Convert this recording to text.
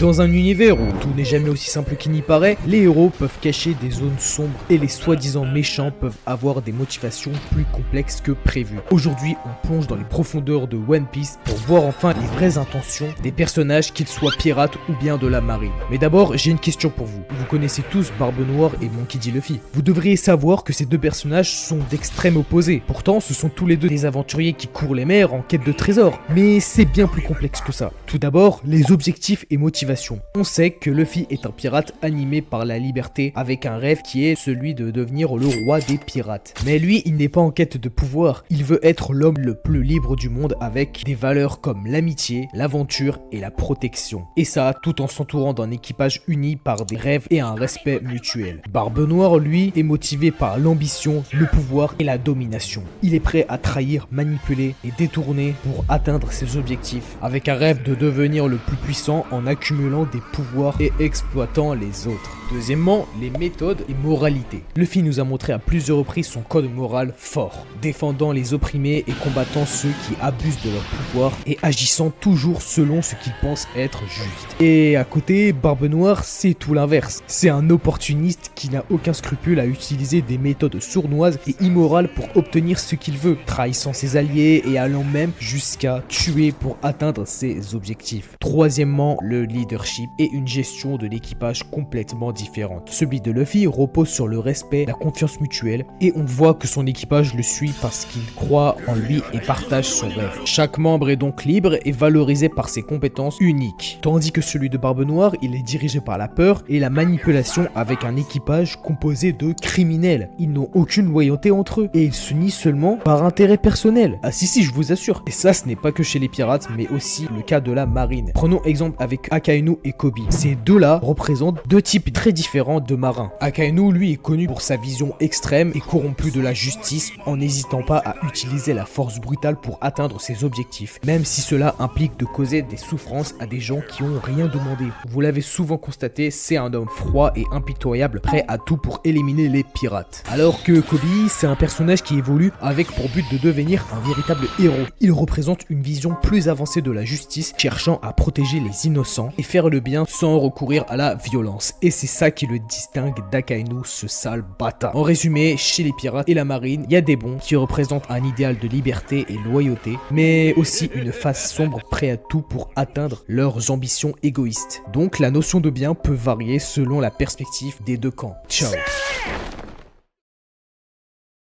Dans un univers où tout n'est jamais aussi simple qu'il n'y paraît, les héros peuvent cacher des zones sombres et les soi-disant méchants peuvent avoir des motivations plus complexes que prévu. Aujourd'hui, on plonge dans les profondeurs de One Piece pour voir enfin les vraies intentions des personnages, qu'ils soient pirates ou bien de la marine. Mais d'abord, j'ai une question pour vous. Vous connaissez tous Barbe Noire et Monkey D. Luffy. Vous devriez savoir que ces deux personnages sont d'extrêmes opposés. Pourtant, ce sont tous les deux des aventuriers qui courent les mers en quête de trésors. Mais c'est bien plus complexe que ça. Tout d'abord, les objectifs et motivations. On sait que Luffy est un pirate animé par la liberté avec un rêve qui est celui de devenir le roi des pirates. Mais lui, il n'est pas en quête de pouvoir, il veut être l'homme le plus libre du monde avec des valeurs comme l'amitié, l'aventure et la protection. Et ça, tout en s'entourant d'un équipage uni par des rêves et un respect mutuel. Barbe Noire, lui, est motivé par l'ambition, le pouvoir et la domination. Il est prêt à trahir, manipuler et détourner pour atteindre ses objectifs, avec un rêve de devenir le plus puissant en accumulant des pouvoirs et exploitant les autres. Deuxièmement, les méthodes et moralités. Luffy nous a montré à plusieurs reprises son code moral fort, défendant les opprimés et combattant ceux qui abusent de leur pouvoir et agissant toujours selon ce qu'il pense être juste. Et à côté, Barbe Noire, c'est tout l'inverse. C'est un opportuniste qui n'a aucun scrupule à utiliser des méthodes sournoises et immorales pour obtenir ce qu'il veut, trahissant ses alliés et allant même jusqu'à tuer pour atteindre ses objectifs. Troisièmement, le leadership et une gestion de l'équipage complètement différente. Celui de Luffy repose sur le respect, la confiance mutuelle et on voit que son équipage le suit parce qu'il croit en lui et partage son rêve. Chaque membre est donc libre et valorisé par ses compétences uniques. Tandis que celui de Barbe Noire, il est dirigé par la peur et la manipulation avec un équipage composé de criminels. Ils n'ont aucune loyauté entre eux et ils s'unissent seulement par intérêt personnel. Ah si, je vous assure. Et ça, ce n'est pas que chez les pirates mais aussi le cas de la marine. Prenons exemple avec Akainu et Kobe. Ces deux-là représentent deux types très différents de marins. Akainu, lui, est connu pour sa vision extrême et corrompue de la justice, en n'hésitant pas à utiliser la force brutale pour atteindre ses objectifs, même si cela implique de causer des souffrances à des gens qui ont rien demandé. Vous l'avez souvent constaté, c'est un homme froid et impitoyable, prêt à tout pour éliminer les pirates. Alors que Kobe, c'est un personnage qui évolue avec pour but de devenir un véritable héros. Il représente une vision plus avancée de la justice, cherchant à protéger les innocents et faire le bien sans recourir à la violence. Et c'est ça qui le distingue d'Akainu, ce sale bâtard. En résumé, chez les pirates et la marine, il y a des bons qui représentent un idéal de liberté et loyauté, mais aussi une face sombre prêt à tout pour atteindre leurs ambitions égoïstes. Donc la notion de bien peut varier selon la perspective des deux camps. Ciao.